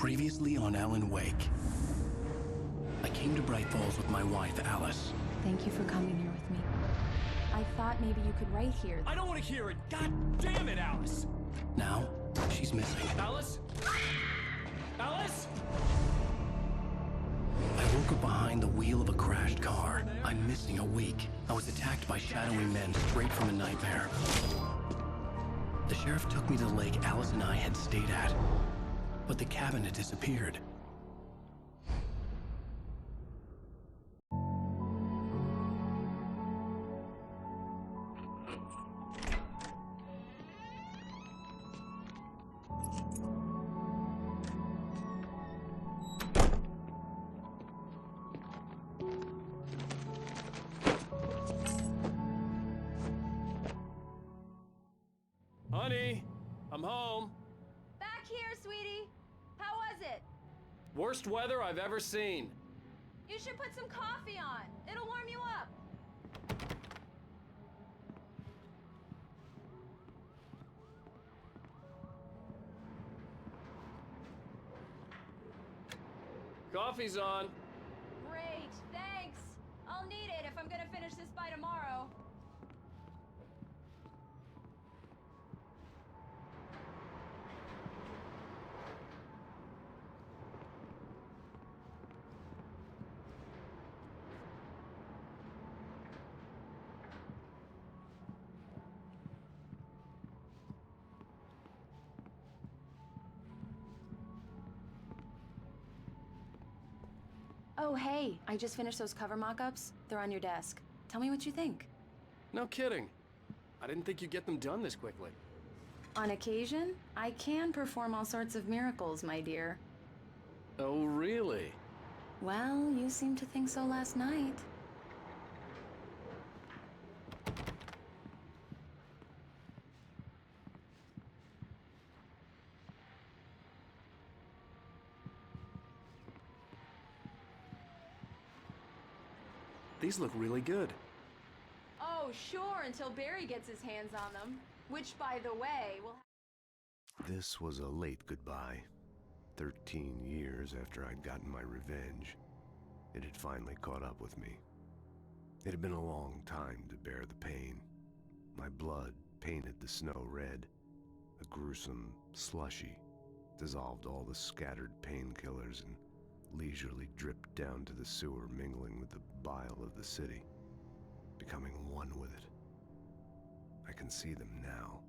Previously on Alan Wake. I came to Bright Falls with my wife, Alice. Thank you for coming here with me. I thought maybe you could write here. I don't want to hear it! God damn it, Alice! Now, she's missing. Alice? Alice? I woke up behind the wheel of a crashed car. I'm missing a week. I was attacked by shadowy men straight from a nightmare. The sheriff took me to the lake Alice and I had stayed at, but the cabin had disappeared. Honey, I'm home. Back here, sweetie. How was it? Worst weather I've ever seen. You should put some coffee on. It'll warm you up. Coffee's on. Great, thanks. I'll need it if I'm gonna finish this by tomorrow. Oh, hey, I just finished those cover mock-ups. They're on your desk. Tell me what you think. No kidding. I didn't think you'd get them done this quickly. On occasion, I can perform all sorts of miracles, my dear. Oh, really? Well, you seemed to think so last night. These look really good. Oh, sure, until Barry gets his hands on them. Which, by the way, will... This was a late goodbye. 13 years after I'd gotten my revenge, it had finally caught up with me. It had been a long time to bear the pain. My blood painted the snow red. A gruesome slushy dissolved all the scattered painkillers and leisurely dripped down to the sewer, mingling with the bile of the city, becoming one with it. I can see them now,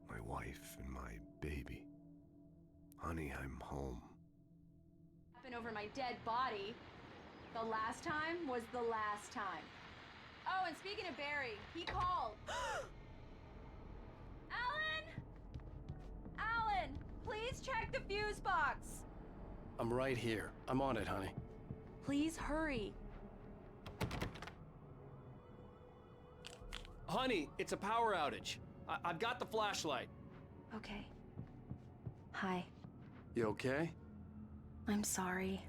my wife and my baby. Honey, I'm home. Happen over my dead body. The last time was the last time. Oh, and speaking of Barry, he called. Alan! Alan, please check the fuse box. I'm right here. I'm on it, honey. Please hurry. Honey, it's a power outage. I've got the flashlight. Okay. Hi. You okay? I'm sorry.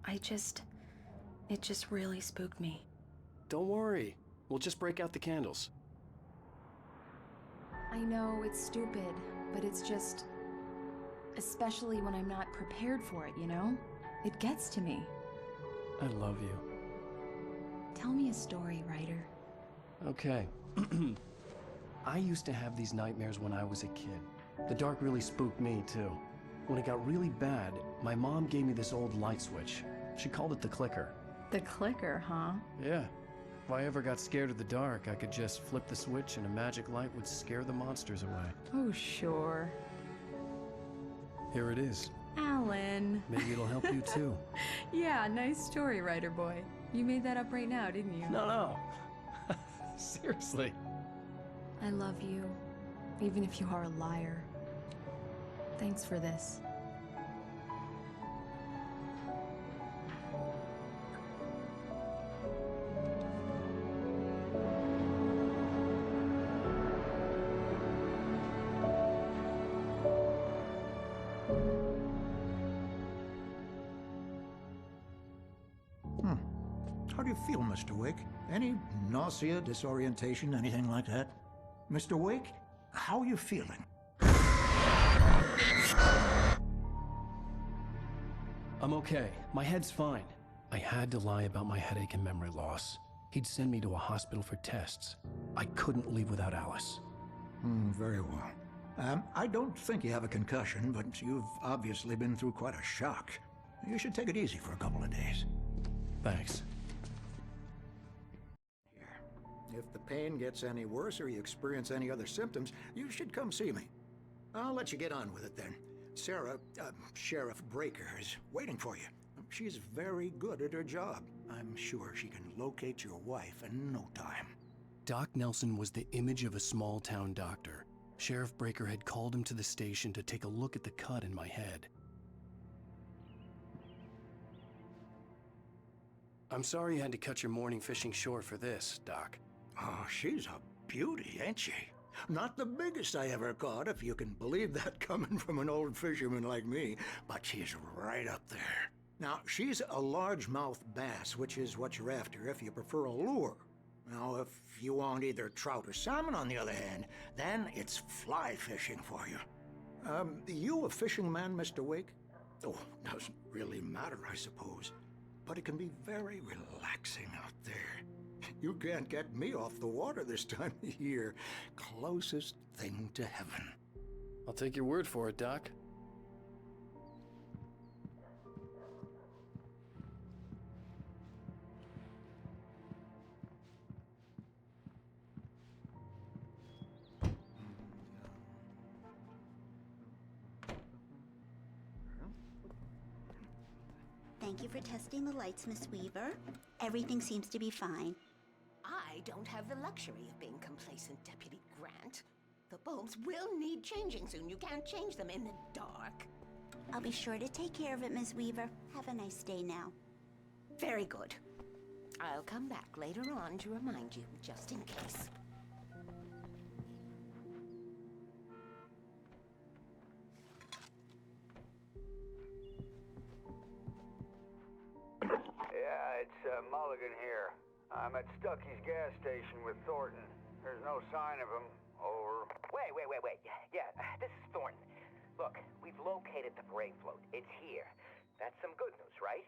It just really spooked me. Don't worry. We'll just break out the candles. I know it's stupid, but it's just... especially when I'm not prepared for it, you know? It gets to me. I love you. Tell me a story, writer. Okay. I used to have these nightmares when I was a kid. The dark really spooked me, too. When it got really bad, my mom gave me this old light switch. She called it the clicker. The clicker, huh? Yeah. If I ever got scared of the dark, I could just flip the switch and a magic light would scare the monsters away. Oh, sure. Here it is. Alan. Maybe it'll help you, too. Yeah, nice story, writer boy. You made that up right now, didn't you? No. Seriously. I love you, even if you are a liar. Thanks for this. How do you feel, Mr. Wake? Any nausea, disorientation, anything like that? Mr. Wake, how are you feeling? I'm okay. My head's fine. I had to lie about my headache and memory loss. He'd send me to a hospital for tests. I couldn't leave without Alice. Very well. I don't think you have a concussion, but you've obviously been through quite a shock. You should take it easy for a couple of days. Thanks. If the pain gets any worse or you experience any other symptoms, you should come see me. I'll let you get on with it then. Sarah, Sheriff Breaker, is waiting for you. She's very good at her job. I'm sure she can locate your wife in no time. Doc Nelson was the image of a small-town doctor. Sheriff Breaker had called him to the station to take a look at the cut in my head. I'm sorry you had to cut your morning fishing short for this, Doc. Oh, she's a beauty, ain't she? Not the biggest I ever caught, if you can believe that coming from an old fisherman like me, but she's right up there. Now, she's a largemouth bass, which is what you're after if you prefer a lure. Now, if you want either trout or salmon, on the other hand, then it's fly fishing for you. You a fishing man, Mr. Wake? Oh, doesn't really matter, I suppose. But it can be very relaxing out there. You can't get me off the water this time of year. Closest thing to heaven. I'll take your word for it, Doc. Thank you for testing the lights, Miss Weaver. Everything seems to be fine. I don't have the luxury of being complacent, Deputy Grant. The bulbs will need changing soon. You can't change them in the dark. I'll be sure to take care of it, Miss Weaver. Have a nice day now. Very good. I'll come back later on to remind you, just in case. Yeah, it's Mulligan here. I'm at Stucky's gas station with Thornton. There's no sign of him. Over. Wait. Yeah, this is Thornton. Look, we've located the parade float. It's here. That's some good news, right?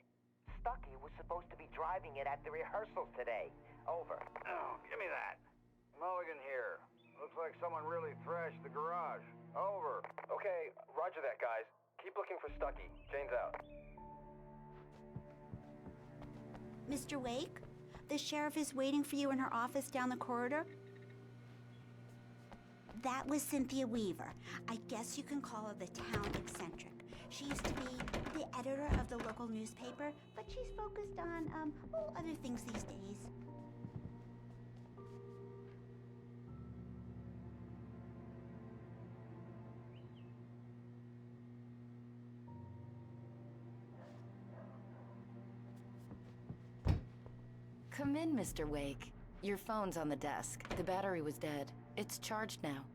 Stucky was supposed to be driving it at the rehearsals today. Over. Oh, give me that. Mulligan here. Looks like someone really thrashed the garage. Over. Okay, roger that, guys. Keep looking for Stucky. Jane's out. Mr. Wake, the sheriff is waiting for you in her office down the corridor. That was Cynthia Weaver. I guess you can call her the town eccentric. She used to be the editor of the local newspaper, but she's focused on, other things these days. Come in, Mr. Wake. Your phone's on the desk. The battery was dead. It's charged now.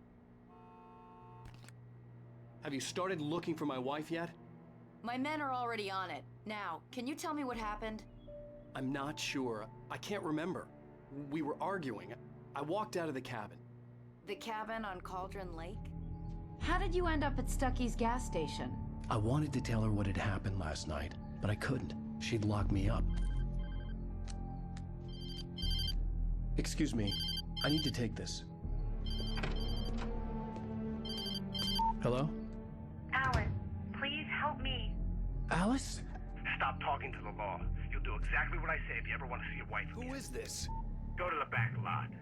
Have you started looking for my wife yet? My men are already on it. Now, can you tell me what happened? I'm not sure. I can't remember. We were arguing. I walked out of the cabin. The cabin on Cauldron Lake? How did you end up at Stucky's gas station? I wanted to tell her what had happened last night, but I couldn't. She'd locked me up. Excuse me. I need to take this. Hello? Alice, please help me. Alice? Stop talking to the law. You'll do exactly what I say if you ever want to see your wife again. Who is this? Go to the back lot.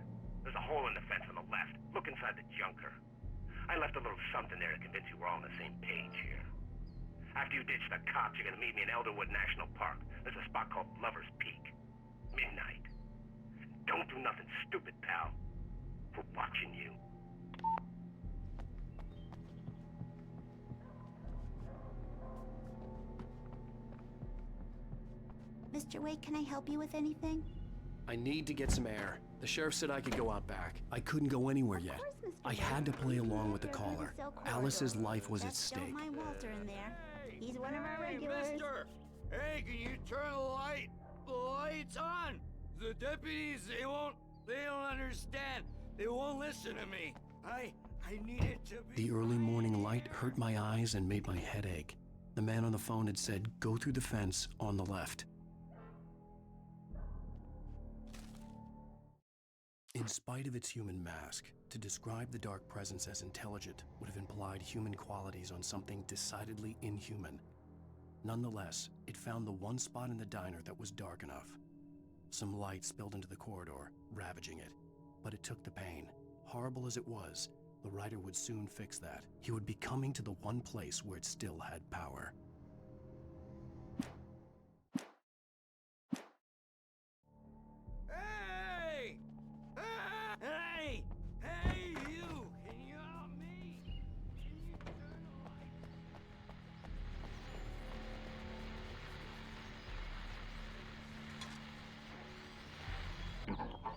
There's a hole in the fence on the left. Look inside the junker. I left a little something there to convince you we're all on the same page here. After you ditch the cops, you're gonna meet me in Elderwood National Park. There's a spot called Lover's Peak. Midnight. Don't do nothing stupid, pal. We're watching you. Mr. Wake, can I help you with anything? I need to get some air. The sheriff said I could go out back. I couldn't go anywhere yet. I had to play along with the caller. Alice's life was at stake. Don't mind Walter in there. He's one of our regulars. Mister! Hey, can you turn the light? The light's on! The deputies, they don't understand. They won't listen to me. I need it to be... The early morning light hurt my eyes and made my head ache. The man on the phone had said, go through the fence on the left. In spite of its human mask, to describe the dark presence as intelligent would have implied human qualities on something decidedly inhuman. Nonetheless, it found the one spot in the diner that was dark enough. Some light spilled into the corridor, ravaging it. But it took the pain. Horrible as it was, the writer would soon fix that. He would be coming to the one place where it still had power. Hey! Hey! Hey, you! Can you help me? Can you turn the light?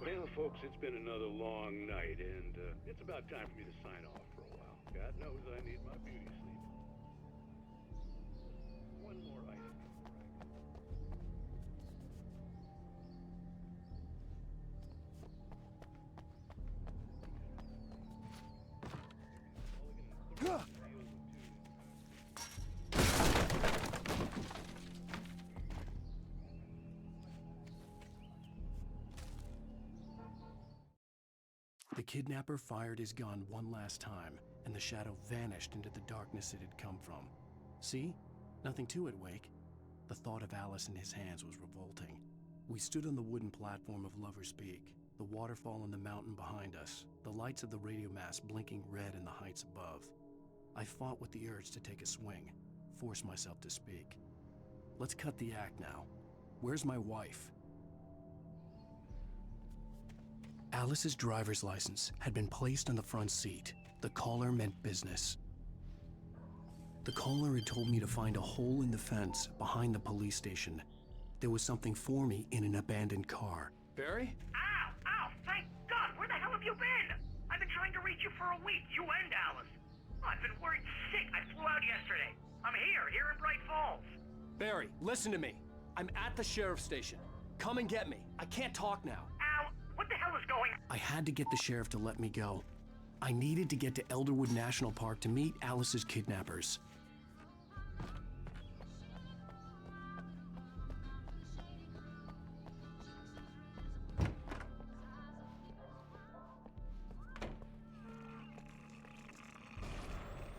Well, folks, it's been another long night, and it's about time for me to sign off for a while. God knows I need my beauty sleep. One more item. The kidnapper fired his gun one last time, and the shadow vanished into the darkness it had come from. See? Nothing to it, Wake. The thought of Alice in his hands was revolting. We stood on the wooden platform of Lover's Peak, the waterfall on the mountain behind us, the lights of the radio mast blinking red in the heights above. I fought with the urge to take a swing, force myself to speak. Let's cut the act now. Where's my wife? Alice's driver's license had been placed on the front seat. The caller meant business. The caller had told me to find a hole in the fence behind the police station. There was something for me in an abandoned car. Barry? Ow! Ow! Thank God! Where the hell have you been? I've been trying to reach you for a week, you and Alice. I've been worried sick. I flew out yesterday. I'm here in Bright Falls. Barry, listen to me. I'm at the sheriff's station. Come and get me. I can't talk now. Ow! What the hell is going on? I had to get the sheriff to let me go. I needed to get to Elderwood National Park to meet Alice's kidnappers.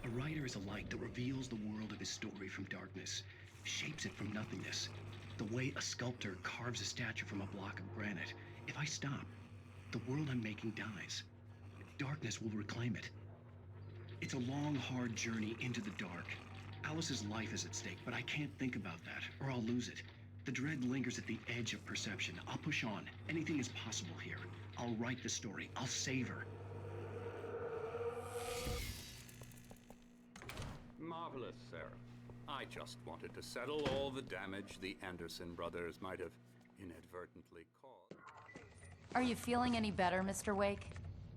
A writer is a light that reveals the world of his story from darkness, shapes it from nothingness, the way a sculptor carves a statue from a block of granite. If I stop, the world I'm making dies. Darkness will reclaim it. It's a long, hard journey into the dark. Alice's life is at stake, but I can't think about that, or I'll lose it. The dread lingers at the edge of perception. I'll push on. Anything is possible here. I'll write the story. I'll save her. Marvelous, Sarah. I just wanted to settle all the damage the Anderson brothers might have inadvertently caused. Are you feeling any better, Mr. Wake?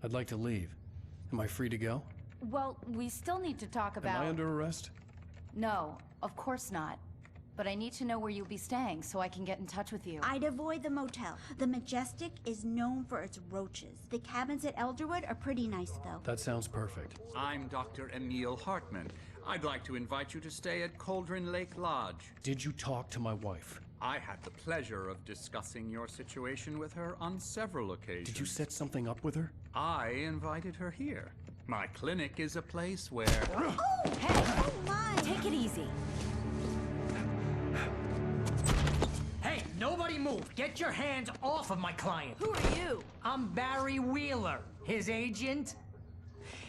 I'd like to leave. Am I free to go? Well, we still need to talk about... Am I under arrest? No, of course not. But I need to know where you'll be staying so I can get in touch with you. I'd avoid the motel. The Majestic is known for its roaches. The cabins at Elderwood are pretty nice, though. That sounds perfect. I'm Dr. Emil Hartman. I'd like to invite you to stay at Cauldron Lake Lodge. Did you talk to my wife? I had the pleasure of discussing your situation with her on several occasions. Did you set something up with her? I invited her here. My clinic is a place where... Oh, hey! Oh, my! Take it easy. Hey, nobody move! Get your hands off of my client! Who are you? I'm Barry Wheeler, his agent.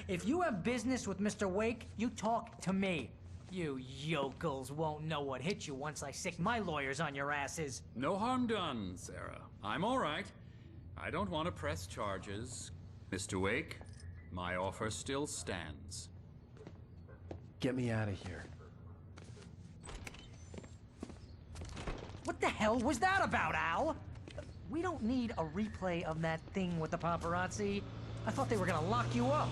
If you have business with Mr. Wake, you talk to me. You yokels won't know what hit you once I sick my lawyers on your asses. No harm done, Sarah. I'm all right. I don't want to press charges. Mr. Wake, my offer still stands. Get me out of here. What the hell was that about, Al? We don't need a replay of that thing with the paparazzi. I thought they were gonna lock you up.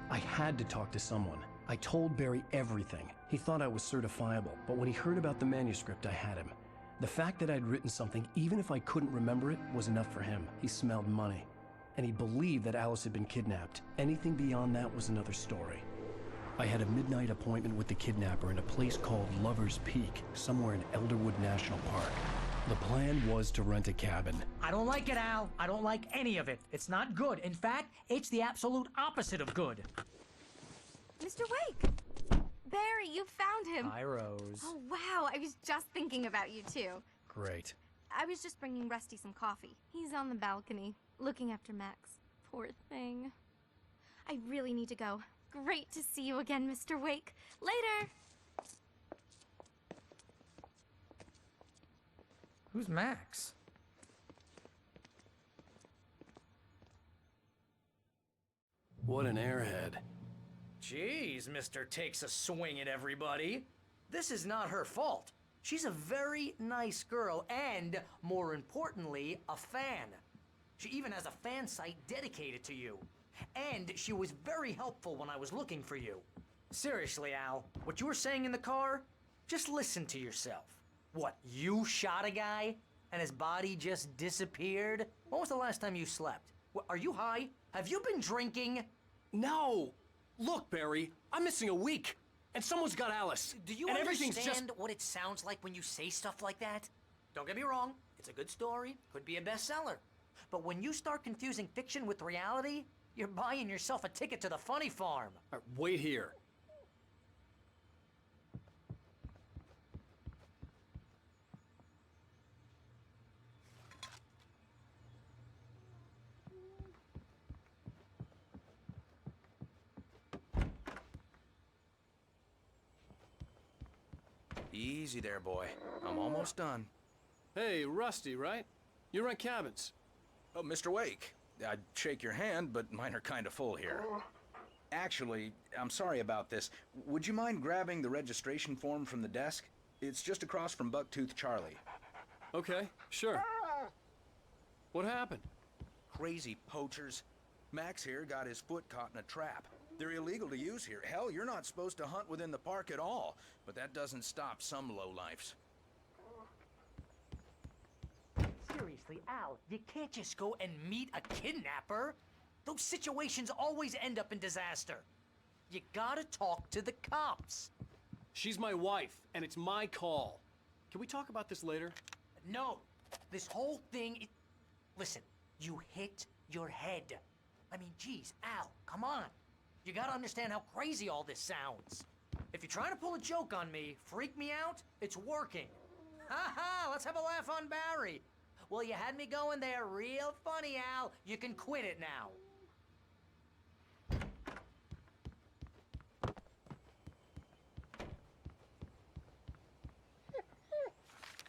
I had to talk to someone. I told Barry everything. He thought I was certifiable, but when he heard about the manuscript, I had him. The fact that I'd written something, even if I couldn't remember it, was enough for him. He smelled money. and he believed that Alice had been kidnapped. Anything beyond that was another story. I had a midnight appointment with the kidnapper in a place called Lover's Peak, somewhere in Elderwood National Park. The plan was to rent a cabin. I don't like it, Al. I don't like any of it. It's not good. In fact, it's the absolute opposite of good. Mr. Wake! Barry, you found him! Hi, Rose. Oh, wow. I was just thinking about you, too. Great. I was just bringing Rusty some coffee. He's on the balcony, looking after Max. Poor thing. I really need to go. Great to see you again, Mr. Wake. Later! Who's Max? What an airhead. Jeez, Mr. Takes a swing at everybody. This is not her fault. She's a very nice girl and, more importantly, a fan. She even has a fan site dedicated to you. And she was very helpful when I was looking for you. Seriously, Al, what you were saying in the car, just listen to yourself. What, you shot a guy and his body just disappeared? When was the last time you slept? Are you high? Have you been drinking? No! Look, Barry, I'm missing a week, and someone's got Alice. Do you and understand what it sounds like when you say stuff like that? Don't get me wrong, it's a good story, could be a bestseller. But when you start confusing fiction with reality, you're buying yourself a ticket to the funny farm. Wait here. Easy there, boy. I'm almost done. Hey, Rusty, right? You rent cabins. Oh, Mr. Wake. I'd shake your hand, but mine are kind of full here. Actually, I'm sorry about this. Would you mind grabbing the registration form from the desk? It's just across from Bucktooth Charlie. Okay, sure. What happened? Crazy poachers. Max here got his foot caught in a trap. They're illegal to use here. Hell, you're not supposed to hunt within the park at all. But that doesn't stop some lowlifes. Seriously, Al, you can't just go and meet a kidnapper. Those situations always end up in disaster. You gotta talk to the cops. She's my wife, and it's my call. Can we talk about this later? No, this whole thing, listen, you hit your head. I mean, geez, Al, come on. You gotta understand how crazy all this sounds. If you're trying to pull a joke on me, freak me out, it's working. Ha ha, let's have a laugh on Barry. Well, you had me going there real funny, Al. You can quit it now.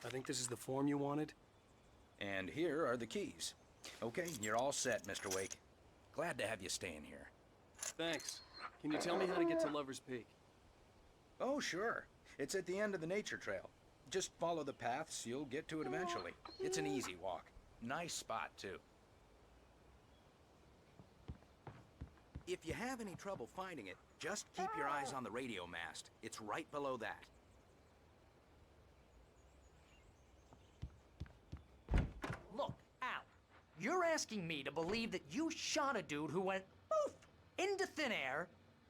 I think this is the form you wanted. And here are the keys. Okay, you're all set, Mr. Wake. Glad to have you staying here. Thanks. Can you tell me how to get to Lover's Peak? Oh, sure. It's at the end of the nature trail. Just follow the paths, you'll get to it eventually. It's an easy walk. Nice spot, too. If you have any trouble finding it, just keep your eyes on the radio mast. It's right below that. Look, Al, you're asking me to believe that you shot a dude who went poof into thin air,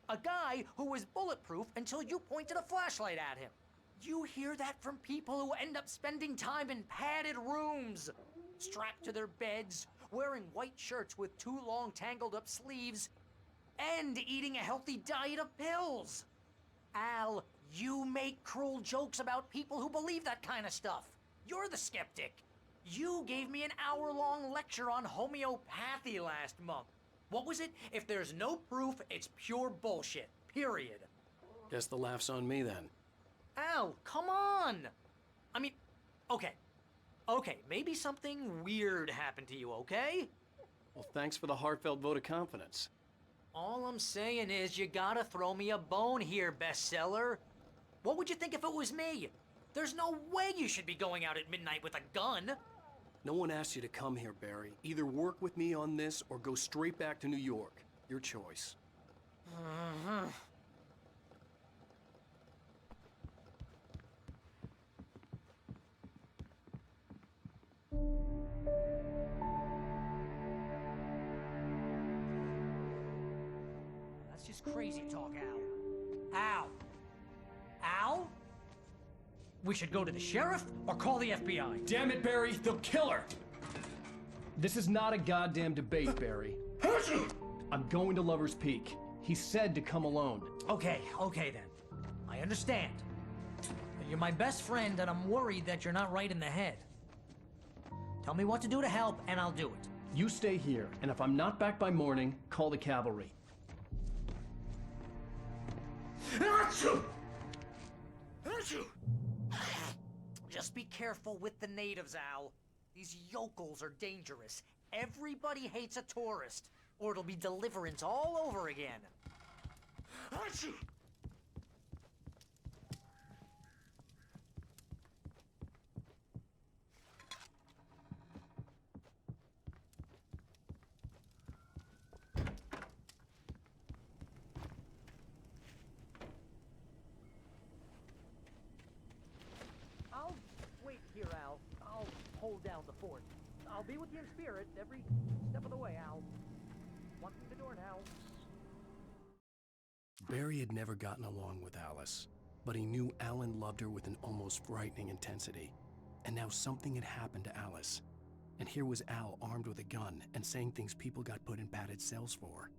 a guy who was bulletproof until you pointed a flashlight at him. You hear that from people who end up spending time in padded rooms, strapped to their beds, wearing white shirts with too long tangled up sleeves, and eating a healthy diet of pills. Al, you make cruel jokes about people who believe that kind of stuff. You're the skeptic. You gave me an hour-long lecture on homeopathy last month. What was it? If there's no proof, it's pure bullshit. Period. Guess the laugh's on me then. Al, come on! I mean, okay, maybe something weird happened to you, okay? Well, thanks for the heartfelt vote of confidence. All I'm saying is you gotta throw me a bone here, bestseller. What would you think if it was me? There's no way you should be going out at midnight with a gun. No one asked you to come here, Barry. Either work with me on this or go straight back to New York. Your choice. crazy talk, Al. Al! Al? We should go to the sheriff or call the FBI. Damn it, Barry, they'll kill her! This is not a goddamn debate, Barry. I'm going to Lover's Peak. He said to come alone. Okay then. I understand. You're my best friend, and I'm worried that you're not right in the head. Tell me what to do to help, and I'll do it. You stay here, and if I'm not back by morning, call the cavalry. Just be careful with the natives, Al. These yokels are dangerous. Everybody hates a tourist, or it'll be Deliverance all over again. I'll wait here, Al. I'll hold down the fort. I'll be with you in spirit every step of the way, Al. Walk through the door now. Barry had never gotten along with Alice, but he knew Alan loved her with an almost frightening intensity. And now something had happened to Alice. And here was Al armed with a gun and saying things people got put in padded cells for.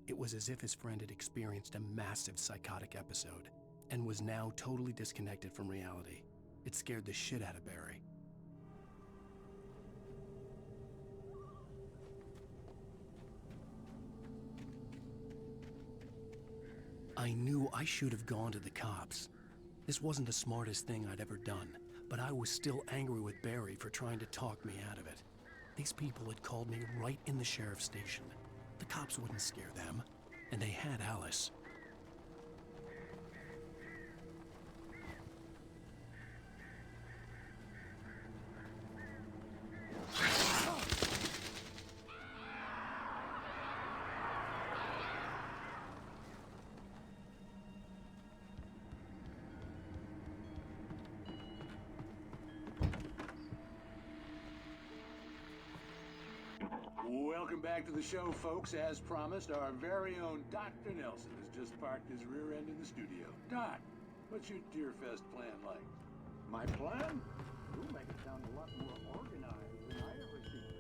It was as if his friend had experienced a massive psychotic episode and was now totally disconnected from reality. It scared the shit out of Barry. I knew I should have gone to the cops. This wasn't the smartest thing I'd ever done, but I was still angry with Barry for trying to talk me out of it. These people had called me right in the sheriff's station. The cops wouldn't scare them, and they had Alice. Welcome back to the show, folks. As promised, our very own Dr. Nelson has just parked his rear end in the studio. Doc, what's your Deerfest plan like? My plan? You'll make it sound a lot more organized than I ever seen it.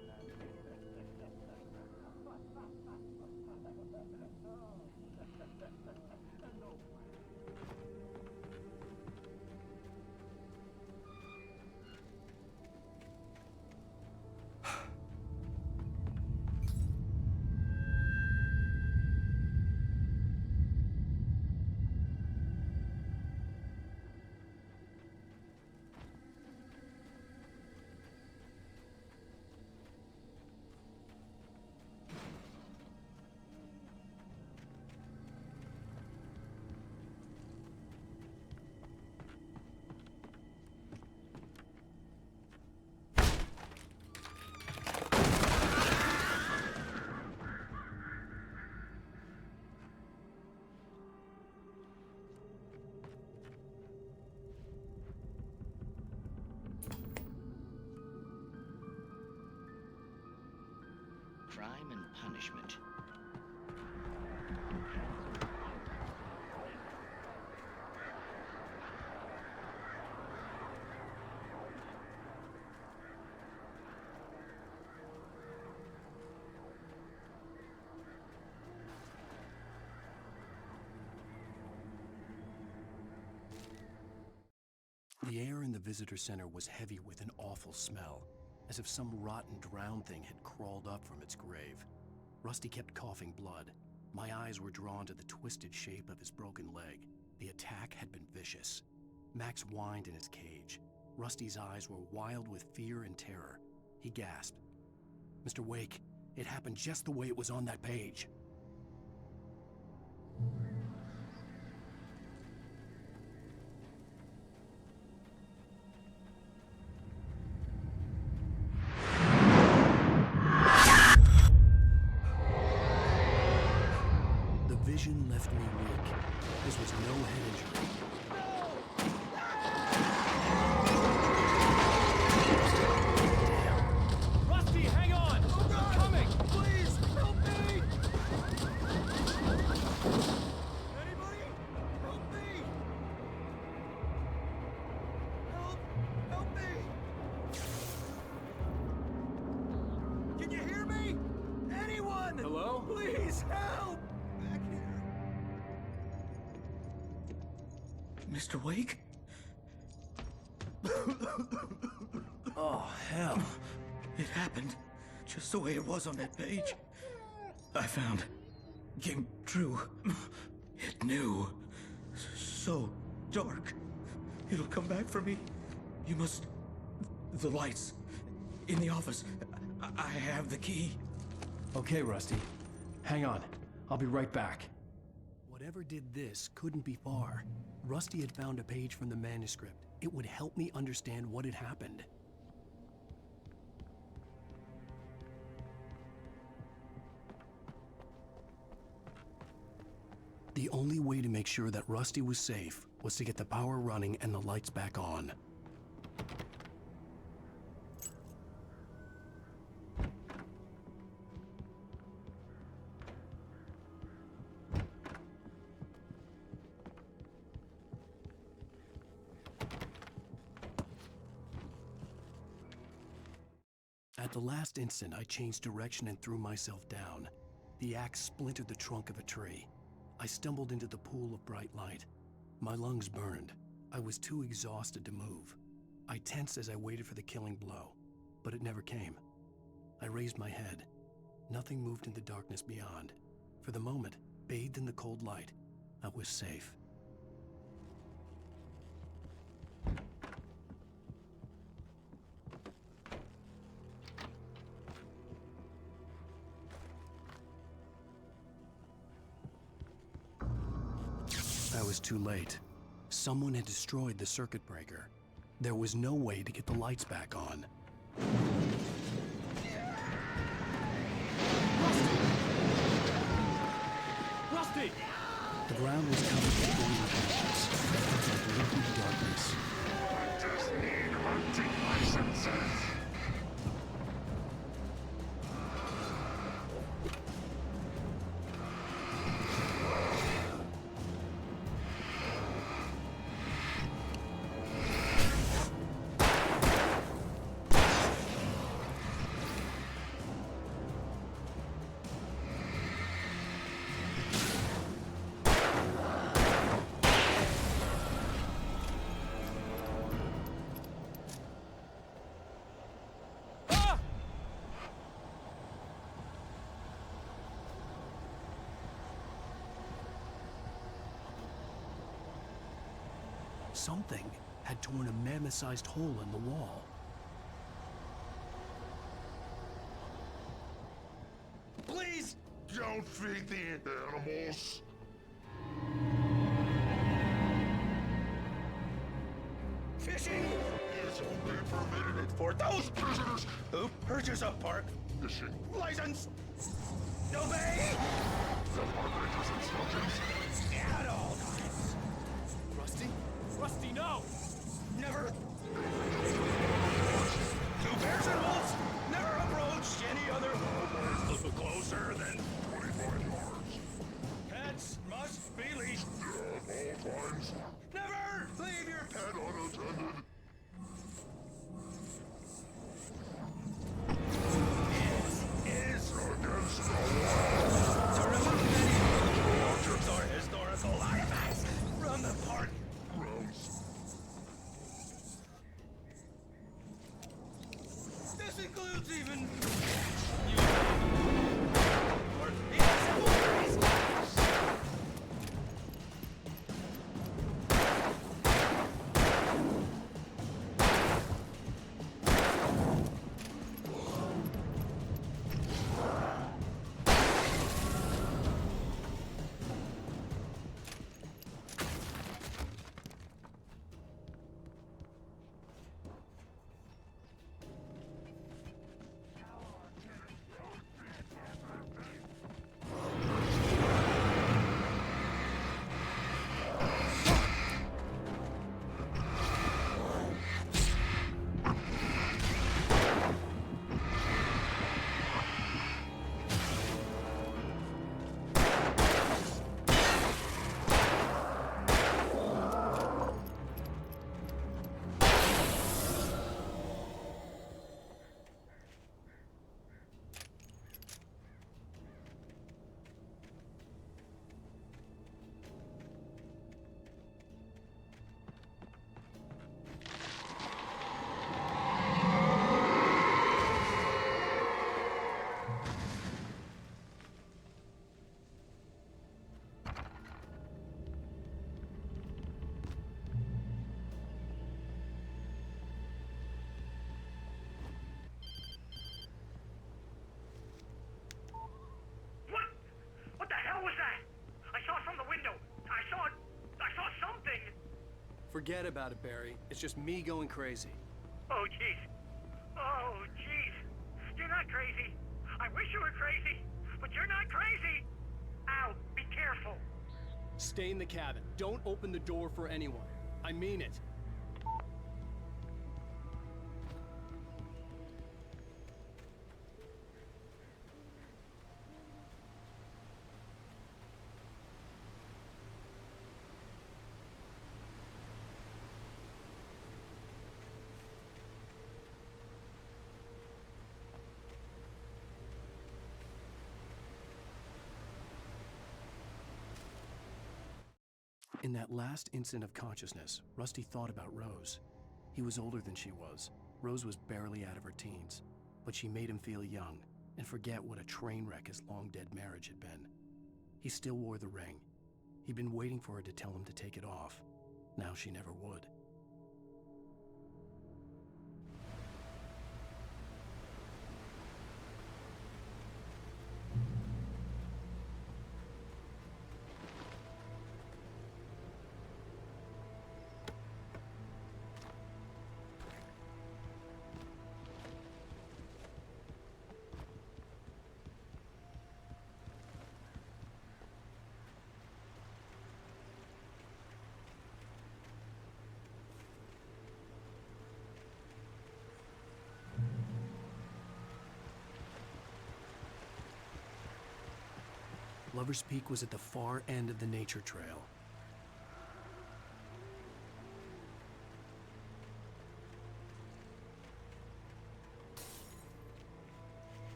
Crime and punishment. The air in the visitor center was heavy with an awful smell, as if some rotten drowned thing had crawled up from its grave. Rusty kept coughing blood. My eyes were drawn to the twisted shape of his broken leg. The attack had been vicious. Max whined in his cage. Rusty's eyes were wild with fear and terror. He gasped. "Mr. Wake, it happened just the way it was on that page." The vision left me weak. This was no head injury. Rusty, hang on! I'm coming! Please, help me! Hello? Please help! Back here. Mr. Wake? Oh, hell. It happened just the way it was on that page. I found. Came true. It knew. So dark. It'll come back for me. You must... The lights. In the office. I have the key. Okay, Rusty. Hang on. I'll be right back. Whatever did this couldn't be far. Rusty had found a page from the manuscript. It would help me understand what had happened. The only way to make sure that Rusty was safe was to get the power running and the lights back on. At the last instant, I changed direction and threw myself down. The axe splintered the trunk of a tree. I stumbled into the pool of bright light. My lungs burned. I was too exhausted to move. I tensed as I waited for the killing blow, but it never came. I raised my head. Nothing moved in the darkness beyond. For the moment, bathed in the cold light, I was safe. I was too late. Someone had destroyed the circuit breaker. There was no way to get the lights back on. Rusty! The ground was covered with boiling ashes, like liquid darkness. I just need hunting licenses. Something had torn a mammoth-sized hole in the wall. Please don't feed the animals. Fishing is only permitted for those prisoners who purchase a park fishing license. Obey the park ranger's instructions at all times. Rusty? Rusty, no! Never. Two bears and wolves never approached any other closer than 25 yards. Pets must be leashed. At all times. Never leave your pet unattended. Is against the law. To remove any objects or historical artifacts from the park grounds. This includes even or even simple Forget about it, Barry. It's just me going crazy. Oh, jeez. Oh, jeez. You're not crazy. I wish you were crazy, but you're not crazy. Al, be careful. Stay in the cabin. Don't open the door for anyone. I mean it. In that last instant of consciousness, Rusty thought about Rose. He was older than she was. Rose was barely out of her teens, but she made him feel young and forget what a train wreck his long-dead marriage had been. He still wore the ring. He'd been waiting for her to tell him to take it off. Now she never would. Lover's Peak was at the far end of the nature trail.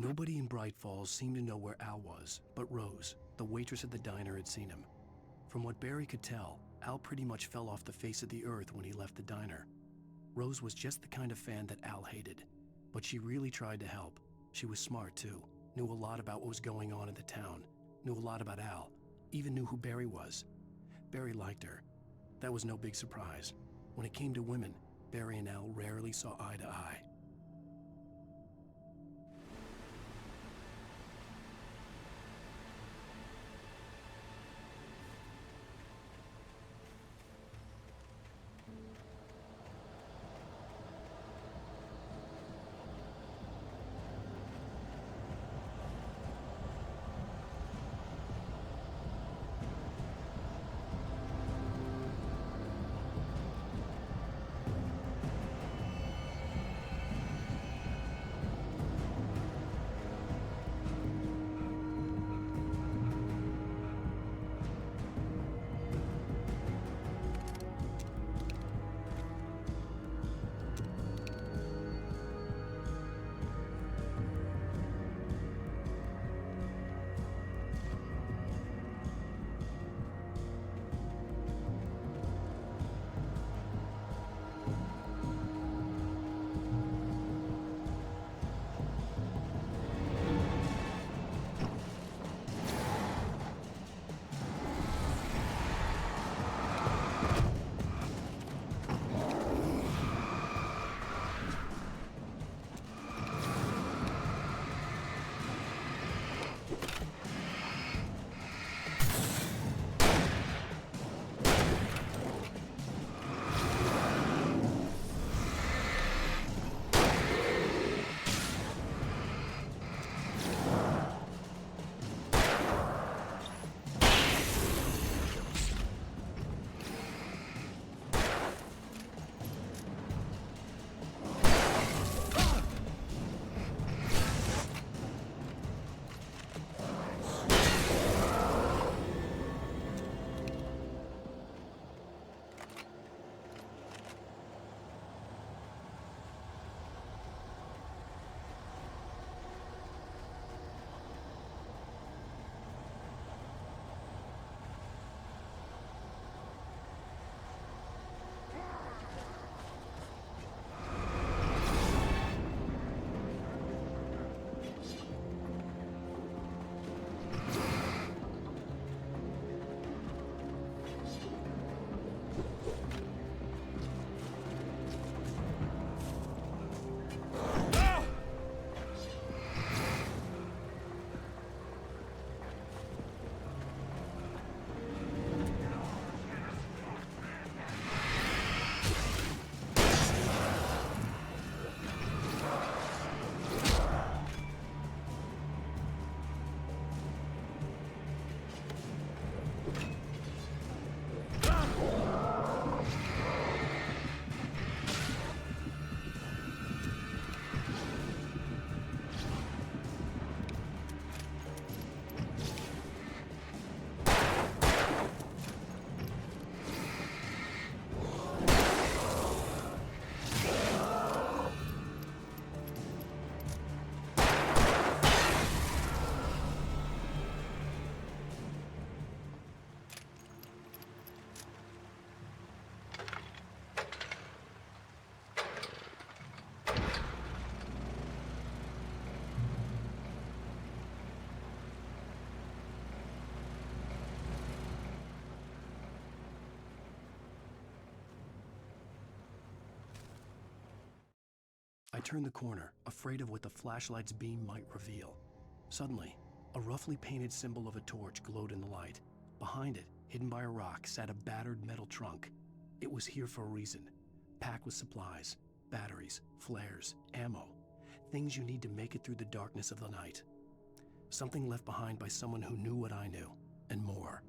Nobody in Bright Falls seemed to know where Al was, but Rose, the waitress at the diner, had seen him. From what Barry could tell, Al pretty much fell off the face of the earth when he left the diner. Rose was just the kind of fan that Al hated, but she really tried to help. She was smart too, knew a lot about what was going on in the town, knew a lot about Al, even knew who Barry was. Barry liked her. That was no big surprise. When it came to women, Barry and Al rarely saw eye to eye. I turned the corner, afraid of what the flashlight's beam might reveal. Suddenly, a roughly painted symbol of a torch glowed in the light. Behind it, hidden by a rock, sat a battered metal trunk. It was here for a reason, packed with supplies, batteries, flares, ammo, things you need to make it through the darkness of the night. Something left behind by someone who knew what I knew, and more.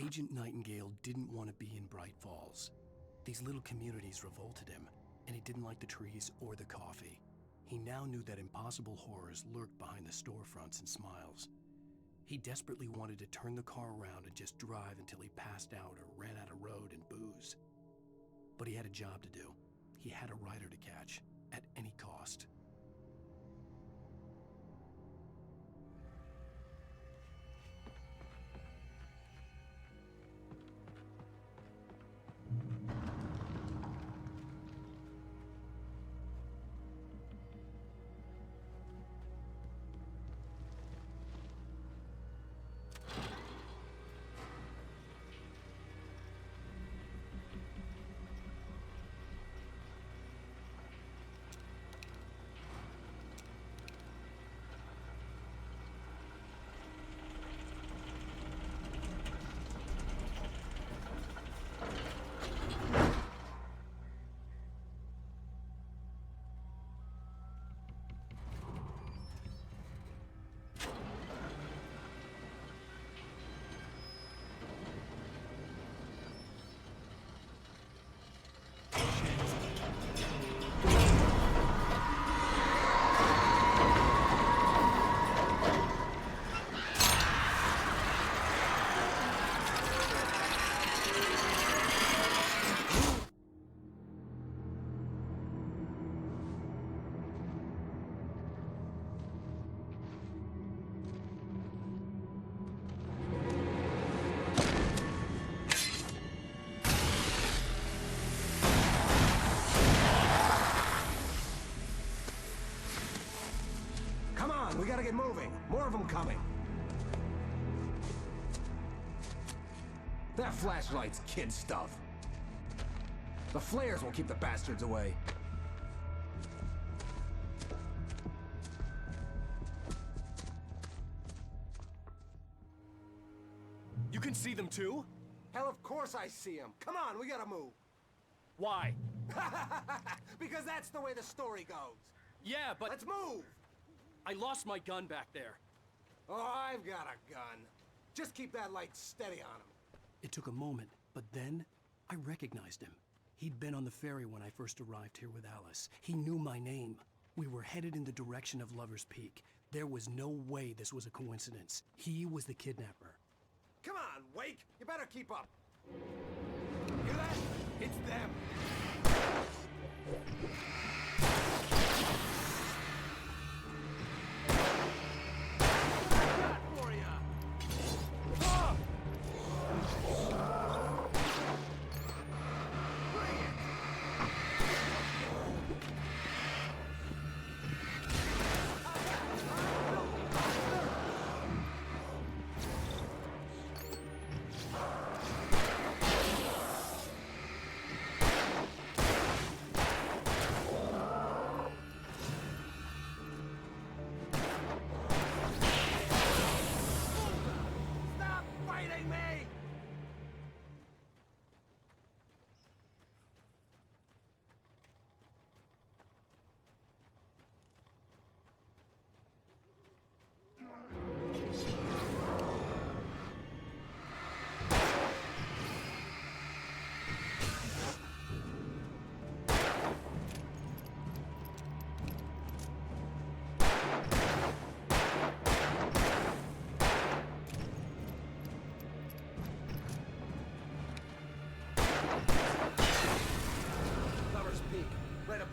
Agent Nightingale didn't want to be in Bright Falls. These little communities revolted him, and he didn't like the trees or the coffee. He now knew that impossible horrors lurked behind the storefronts and smiles. He desperately wanted to turn the car around and just drive until he passed out or ran out of road and booze. But he had a job to do. He had a rider to catch, at any cost. We gotta get moving. More of them coming. That flashlight's kid stuff. The flares will keep the bastards away. You can see them too? Hell, of course I see them. Come on, we gotta move. Why? Because that's the way the story goes. Yeah, but... Let's move! I lost my gun back there. Oh, I've got a gun. Just keep that light steady on him. It took a moment, but then I recognized him. He'd been on the ferry when I first arrived here with Alice. He knew my name. We were headed in the direction of Lover's Peak. There was no way this was a coincidence. He was the kidnapper. Come on, Wake! You better keep up. Hear that? It's them.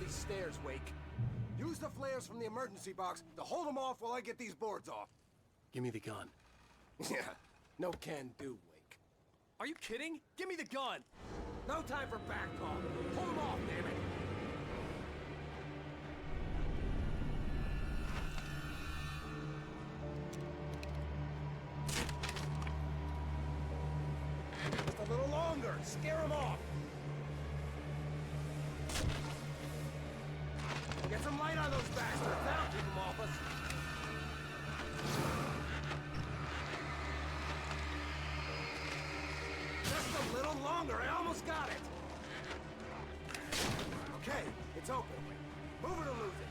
Stairs, Wake. Use the flares from the emergency box to hold them off while I get these boards off. Give me the gun. Yeah, no can do, Wake. Are you kidding? Give me the gun! No time for back talk. Pull them off, damn it! Just a little longer. Scare them off. Get some light on those bastards. That'll keep them off us. Just a little longer. I almost got it. Okay, it's open. Move it or lose it.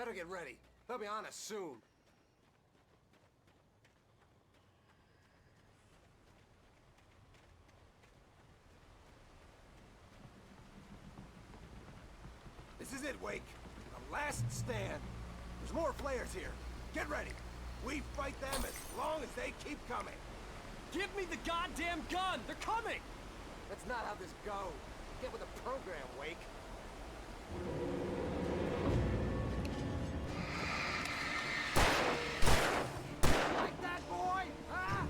better get ready. They'll be on us soon. This is it, Wake. The last stand. There's more flares here. Get ready. We fight them as long as they keep coming. Give me the goddamn gun! They're coming! That's not how this goes. Get with the program, Wake. Like that, boy? Huh?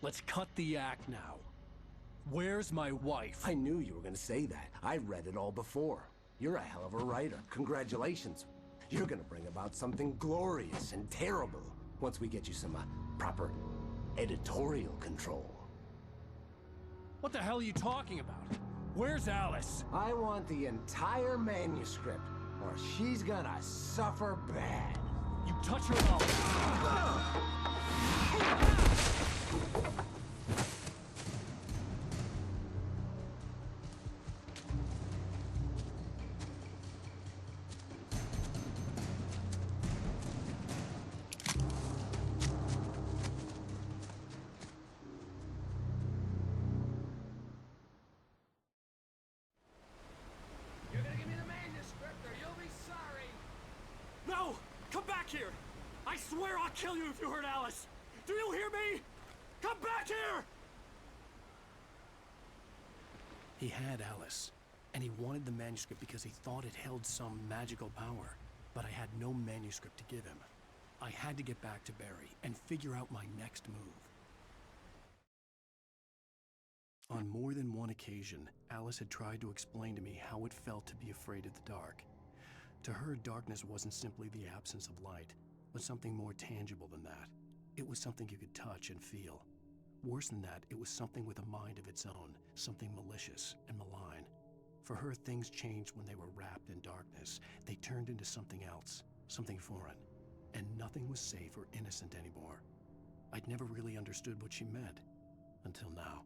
Let's cut the act now. Where's my wife? I knew you were gonna say that. I read it all before. You're a hell of a writer. Congratulations. You're gonna bring about something glorious and terrible once we get you some proper editorial control. What the hell are you talking about? Where's Alice? I want the entire manuscript, or she's gonna suffer bad. You touch her up. You're gonna give me the manuscript or you'll be sorry. No! Come back here! I swear I'll kill you if you hurt Alice! Do you hear me? Come back here! He had Alice, and he wanted the manuscript because he thought it held some magical power. But I had no manuscript to give him. I had to get back to Barry and figure out my next move. On more than one occasion, Alice had tried to explain to me how it felt to be afraid of the dark. To her, darkness wasn't simply the absence of light, but something more tangible than that. It was something you could touch and feel. Worse than that, it was something with a mind of its own, something malicious and malign. For her, things changed when they were wrapped in darkness. They turned into something else, something foreign, and nothing was safe or innocent anymore. I'd never really understood what she meant, until now.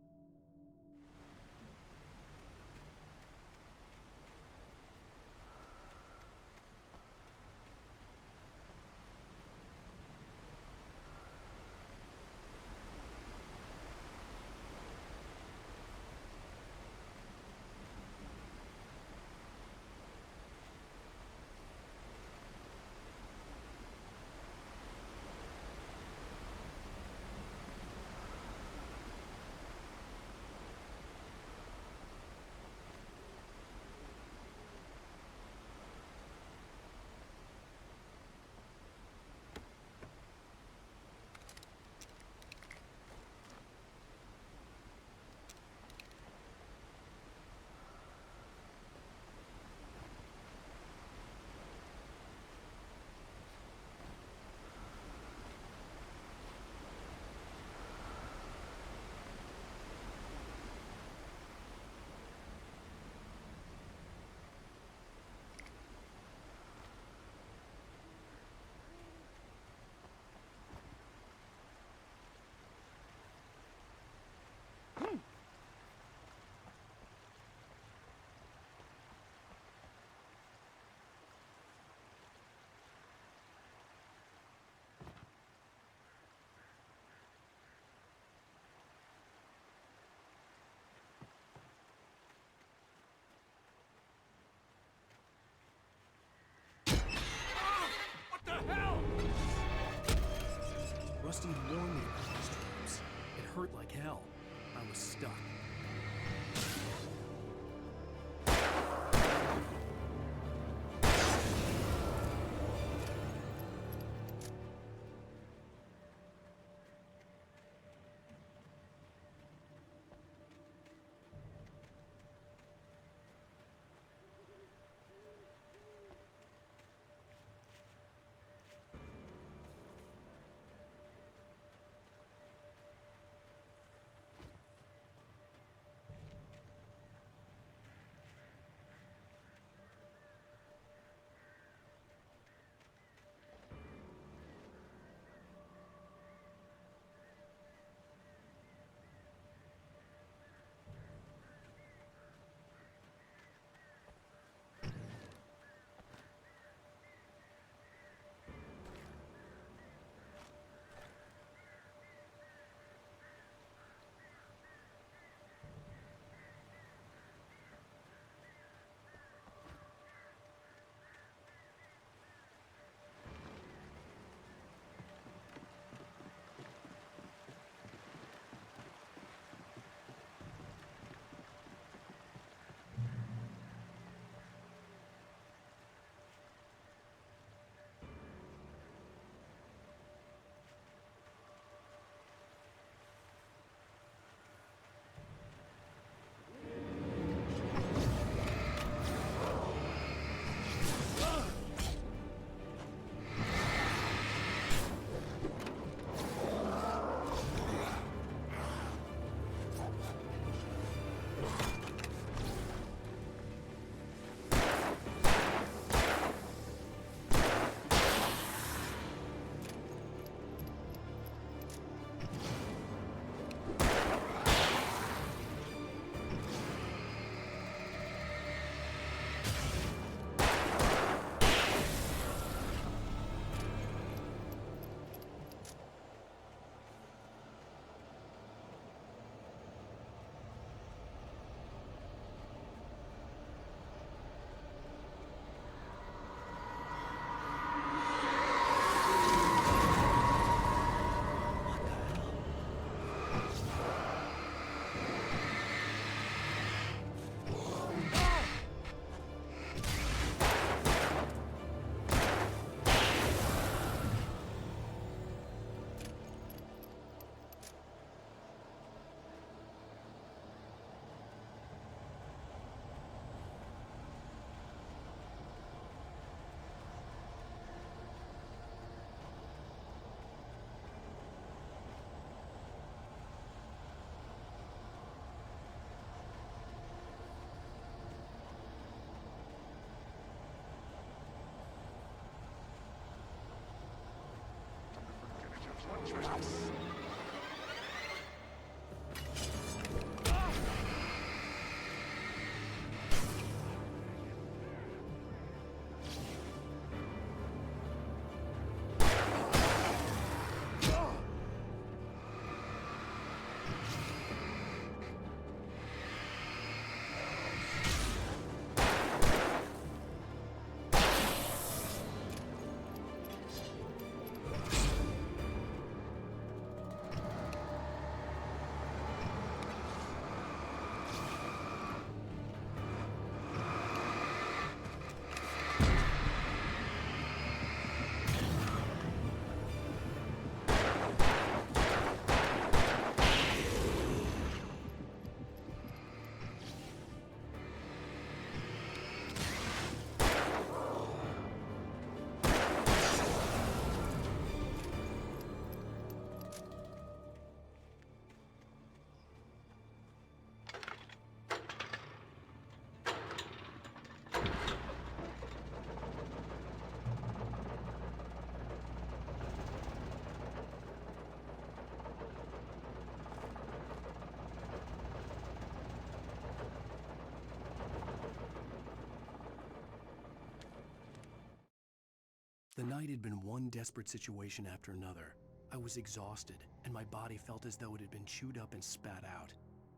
Rusty had warned me about these traps. It hurt like hell. I was stuck. The night had been one desperate situation after another. I was exhausted, and my body felt as though it had been chewed up and spat out.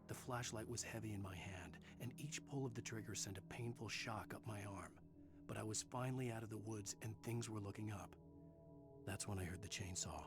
The flashlight was heavy in my hand, and each pull of the trigger sent a painful shock up my arm. But I was finally out of the woods, and things were looking up. That's when I heard the chainsaw.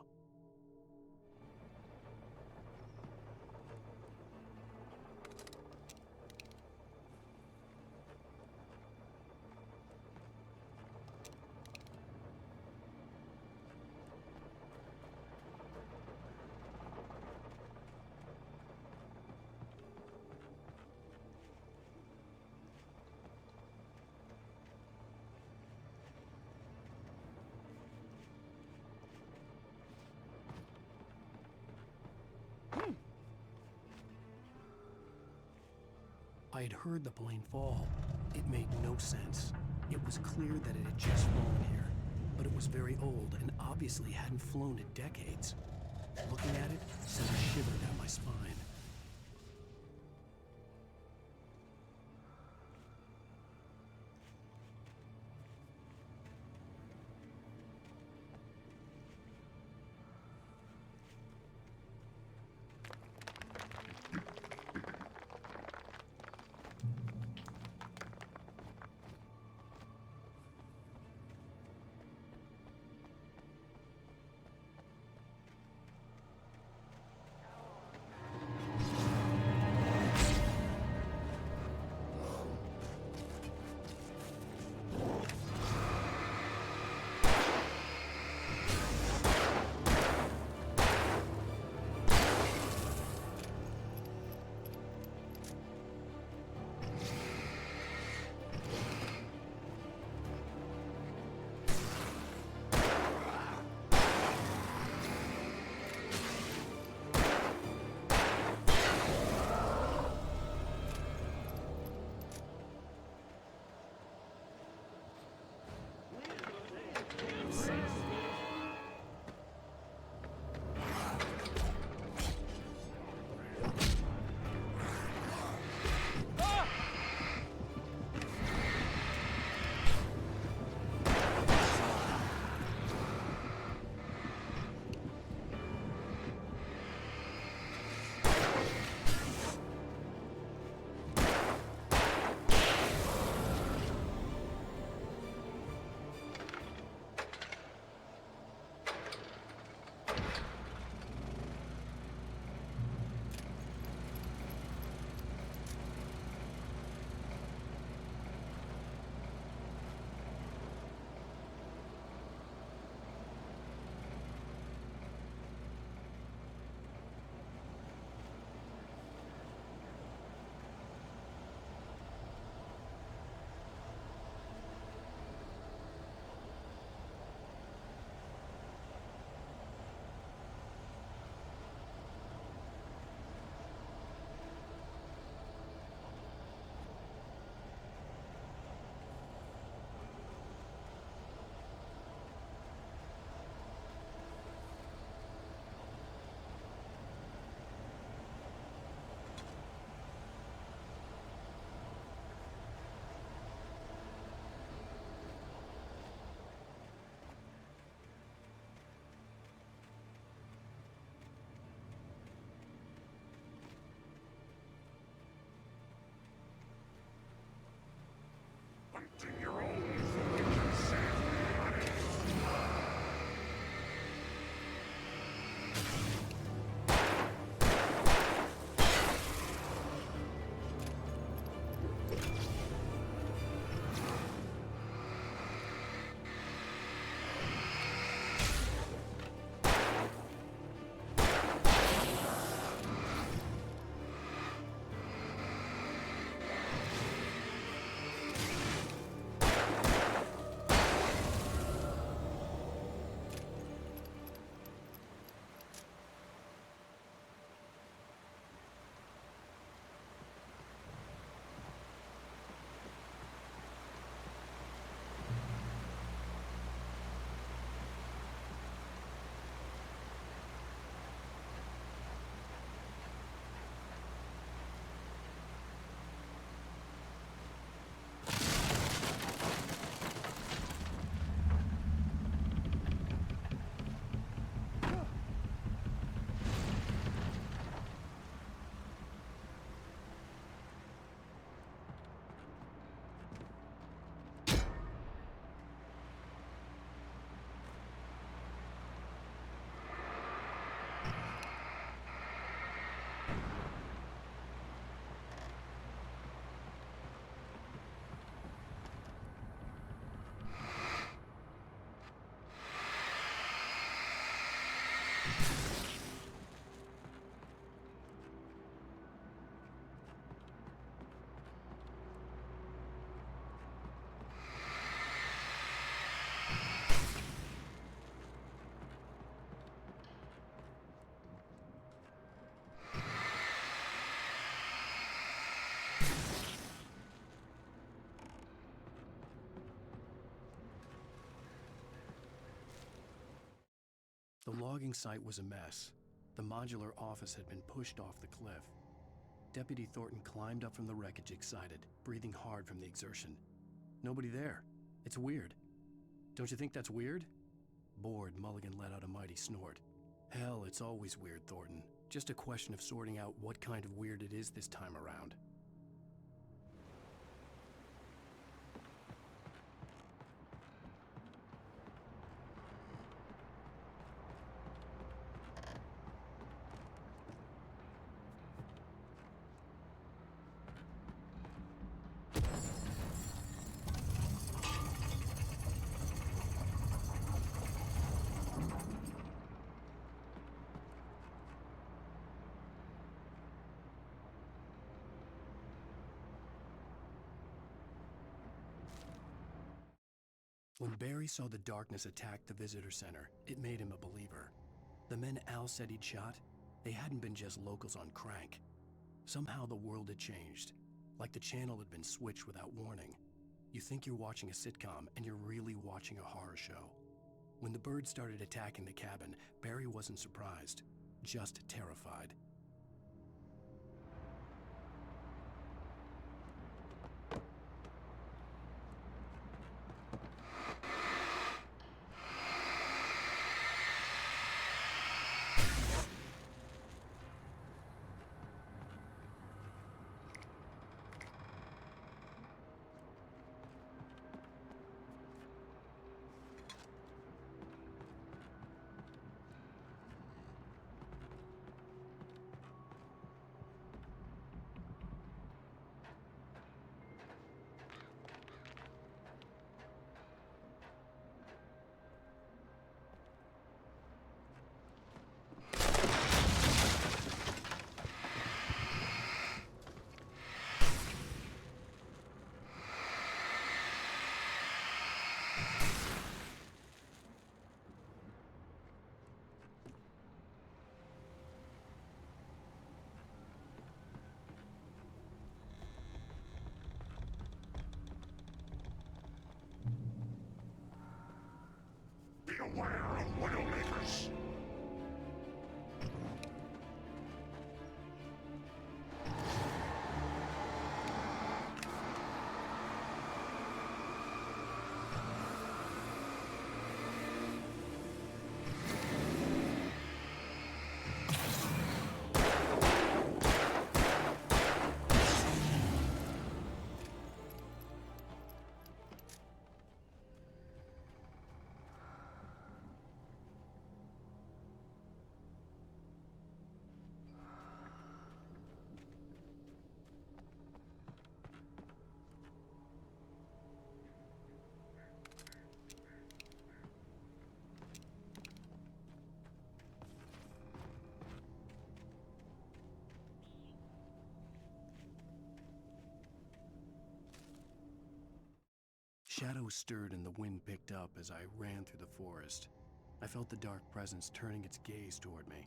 I had heard the plane fall. It made no sense. It was clear that it had just flown here, but it was very old and obviously hadn't flown in decades. Looking at it sent a shiver down my spine. logging site was a mess. The modular office had been pushed off the cliff. Deputy Thornton climbed up from the wreckage excited, breathing hard from the exertion. Nobody there. It's weird. Don't you think that's weird? Bored, Mulligan let out a mighty snort. Hell, it's always weird, Thornton. Just a question of sorting out what kind of weird it is this time around. When Barry saw the darkness attack the visitor center, it made him a believer. The men Al said he'd shot, they hadn't been just locals on crank. Somehow the world had changed, like the channel had been switched without warning. You think you're watching a sitcom, and you're really watching a horror show. When the birds started attacking the cabin, Barry wasn't surprised, just terrified. Beware of Widowmakers. Shadows stirred and the wind picked up as I ran through the forest. I felt the dark presence turning its gaze toward me.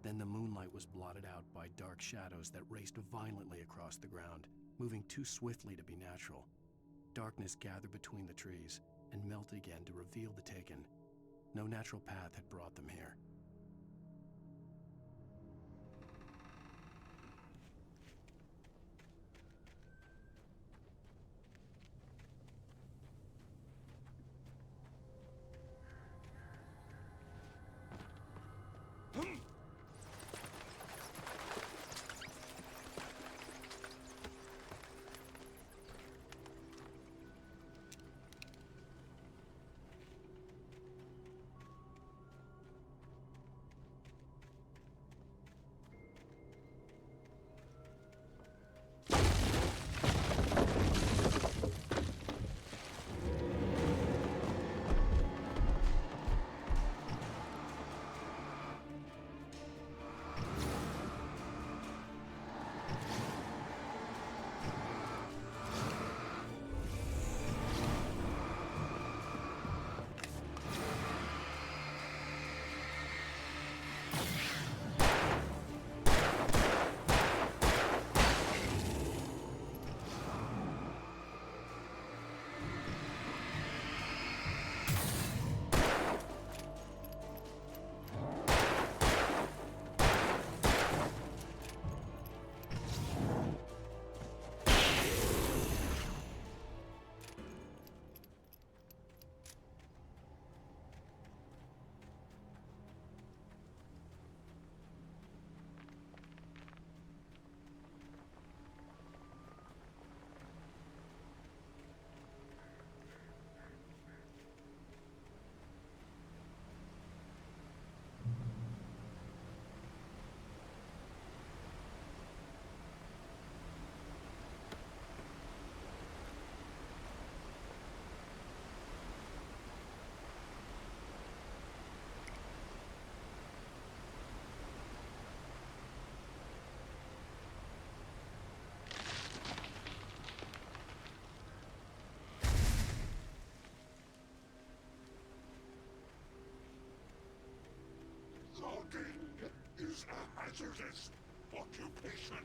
Then the moonlight was blotted out by dark shadows that raced violently across the ground, moving too swiftly to be natural. Darkness gathered between the trees and melted again to reveal the Taken. No natural path had brought them here. is a hazardous occupation.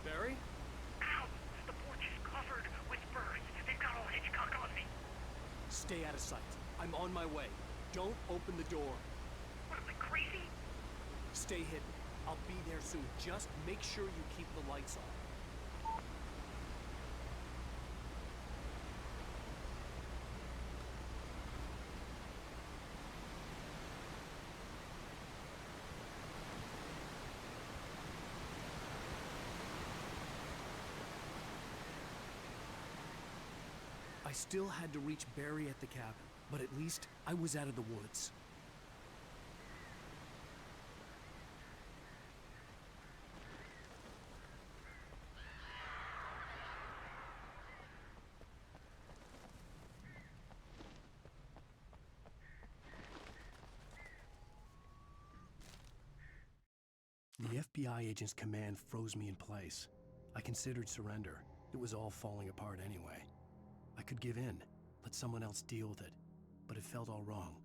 Barry? Ow! The porch is covered with birds. They've got all Hitchcock on me. Stay out of sight. I'm on my way. Don't open the door. What am I, crazy? Stay hidden. I'll be there soon. Just make sure you keep the lights on. I still had to reach Barry at the cabin, but at least I was out of the woods. The FBI agent's command froze me in place. I considered surrender. It was all falling apart anyway. I could give in, let someone else deal with it, but it felt all wrong.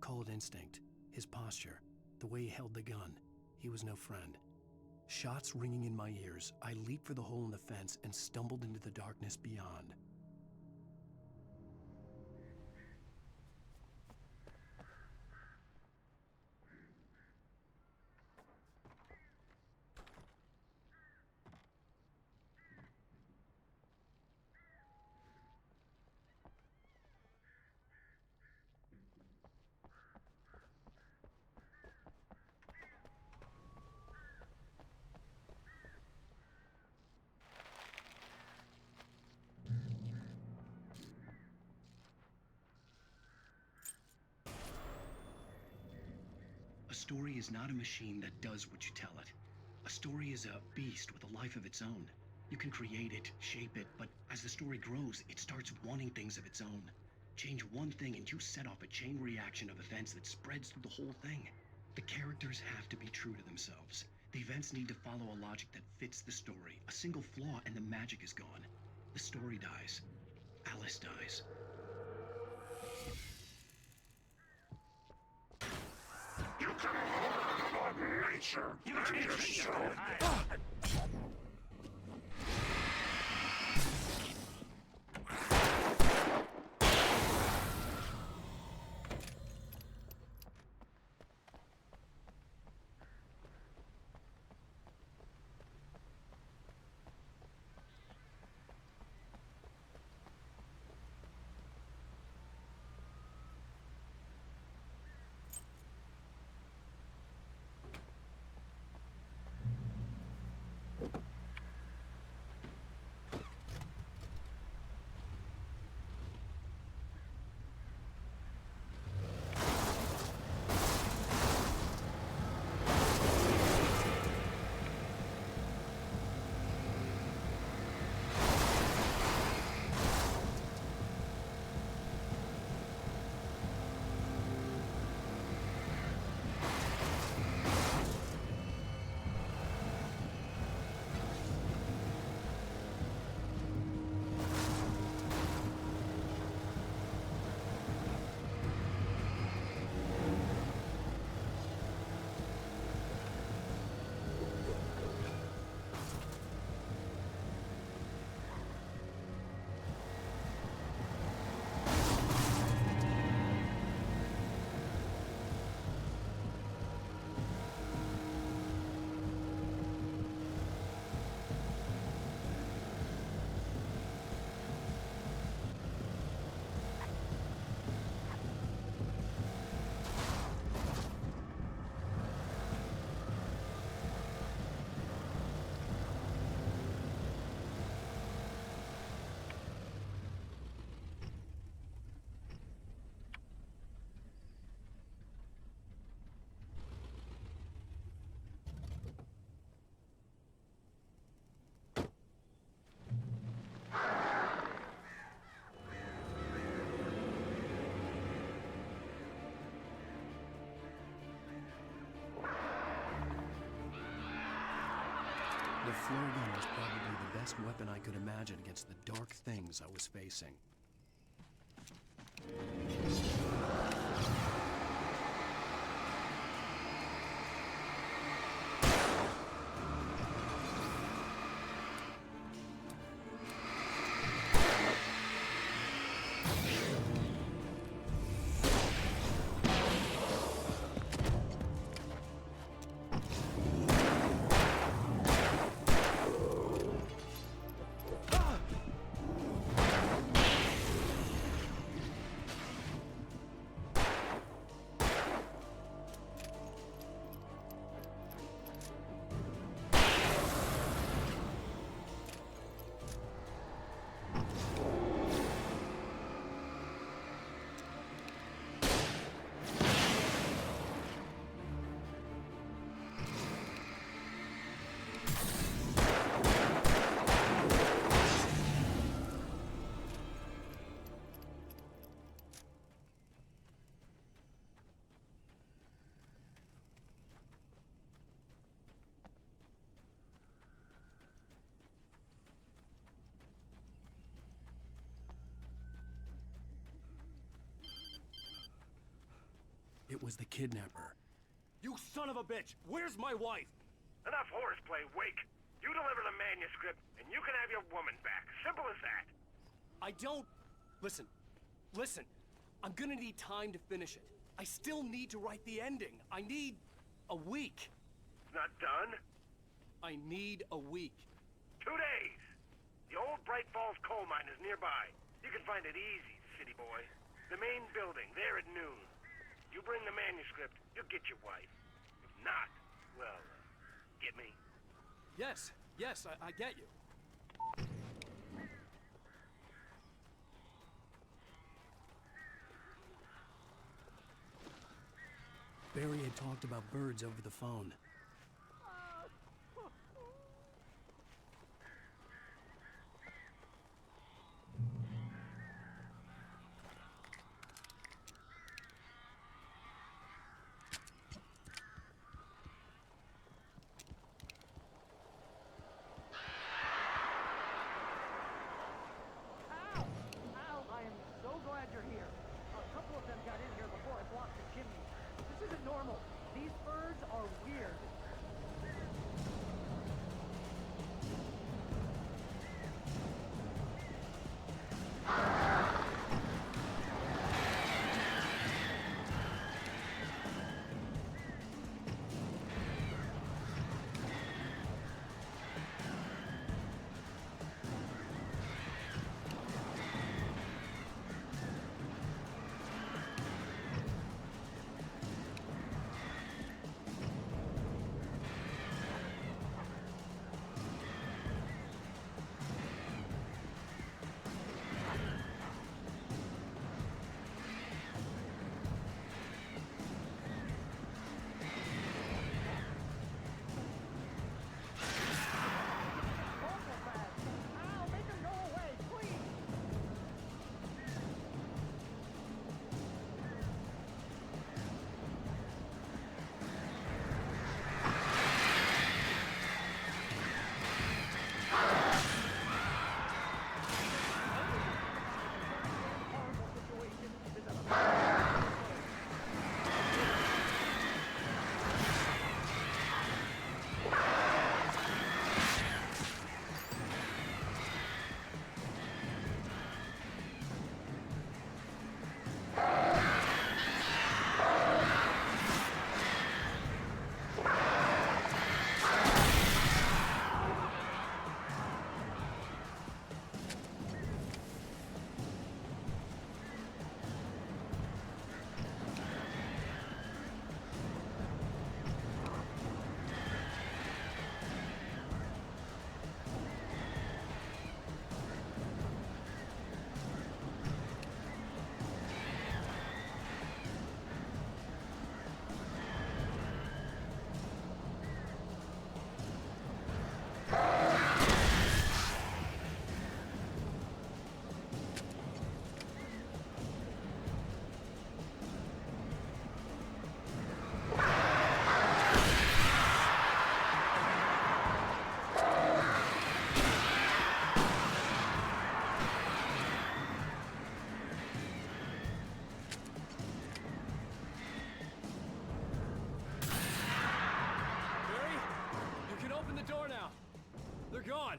Call it instinct, his posture, the way he held the gun. He was no friend. Shots ringing in my ears, I leaped for the hole in the fence and stumbled into the darkness beyond. A story is not a machine that does what you tell it. A story is a beast with a life of its own. You can create it, shape it, but as the story grows, it starts wanting things of its own. Change one thing and you set off a chain reaction of events that spreads through the whole thing. The characters have to be true to themselves. The events need to follow a logic that fits the story. A single flaw and the magic is gone. The story dies. Alice dies. You can learn about nature and yourself. The flowgun was probably the best weapon I could imagine against the dark things I was facing. It was the kidnapper. You son of a bitch! Where's my wife? Enough horseplay, Wake. You deliver the manuscript, and you can have your woman back. Simple as that. I don't... Listen. I'm gonna need time to finish it. I still need to write the ending. I need a week. It's not done? I need a week. 2 days. The old Bright Falls coal mine is nearby. You can find it easy, city boy. The main building, there at noon. You bring the manuscript, you'll get your wife. If not, well, get me? Yes, I get you. Barry had talked about birds over the phone. These birds are weird. the door now. They're gone.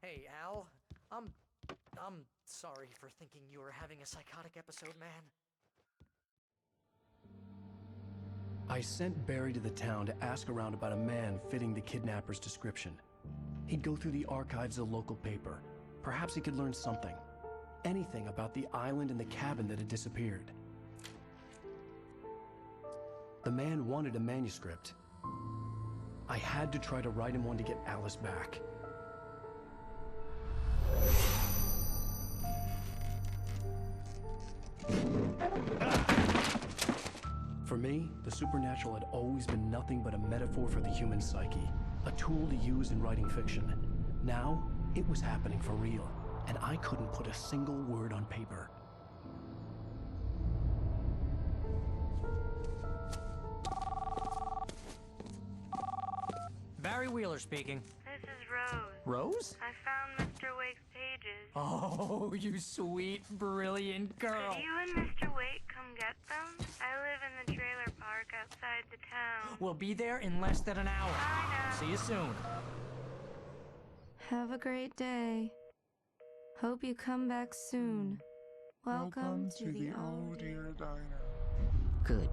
Hey, Al. I'm sorry for thinking you were having a psychotic episode, man. I sent Barry to the town to ask around about a man fitting the kidnapper's description. He'd go through the archives of the local paper. Perhaps he could learn something. Anything about the island and the cabin that had disappeared. The man wanted a manuscript. I had to try to write him one to get Alice back. For me, the supernatural had always been nothing but a metaphor for the human psyche, a tool to use in writing fiction. Now, it was happening for real, and I couldn't put a single word on paper. Barry Wheeler speaking. This is Rose. Rose? I found Mr. Wake's pages. Oh, you sweet, brilliant girl. Could you and Mr. Wake come get them? I live in the trailer park outside the town. We'll be there in less than an hour. I know. See you soon. Have a great day. Hope you come back soon. Welcome to the Oh Dear Diner. Good